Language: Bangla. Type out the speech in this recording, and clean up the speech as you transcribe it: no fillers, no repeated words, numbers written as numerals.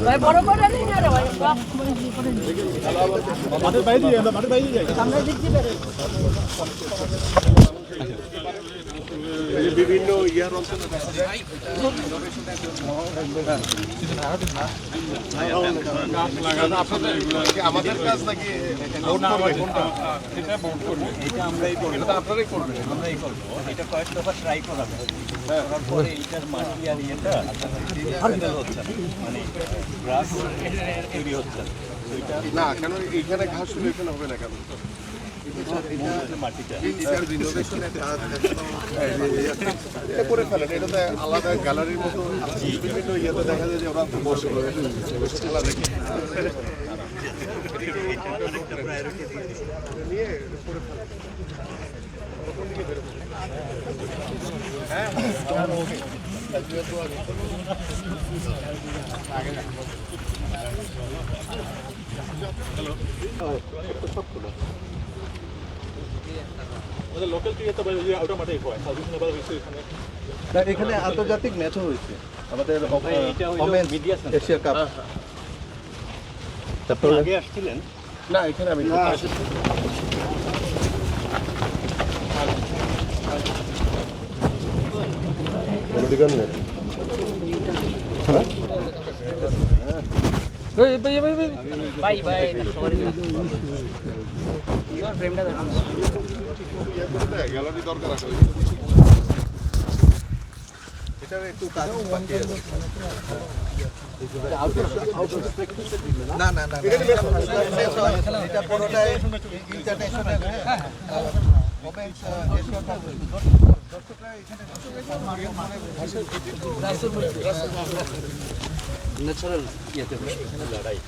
ভাই বড় করে নেই না রে ভাই মাঠের বাইরে যাই আমরা মাঠের বাইরে যাই সামনে দিচ্ছি বেরে বিভিন্ন ইয়ার অঞ্চলে আমাদের কাজ নাকি ভোট করবে কোনটা এটা ভোট করবে এটা আমরাই করব এটা আপনারাই করবেন আমরাই করব এটা কয়েক দফা ট্রাই করা হবে তারপরে এটার মাটি আর এটা আপনাদের হচ্ছে মানে গ্রাস তৈরি হচ্ছে না কেন এখানে ঘাস শুনে এখানে হবে না কেন করে ফেলেন এটা তো আলাদা গ্যালারির মতো বিভিন্ন ইয়েতে দেখা যায় যে ওরা বসে খেলা দেখে নিয়ে করে ফেলেন এখানে আন্তর্জাতিক ম্যাচও হয়েছে আমাদের এশিয়া কাপ। তারপরে আগে আসছিলেন না এখানে আমি ভাই ভাই সরি ফ্রেমটা দেখান গ্যালারি দরকার আছে এটা একটু কাজ না না না এটা পুরোটাই ইন্টারন্যাশনাল ওমেন্স এশিয়া কাপ দর্শকরা এখানে ন্যাচারাল ইয়েতে লড়াই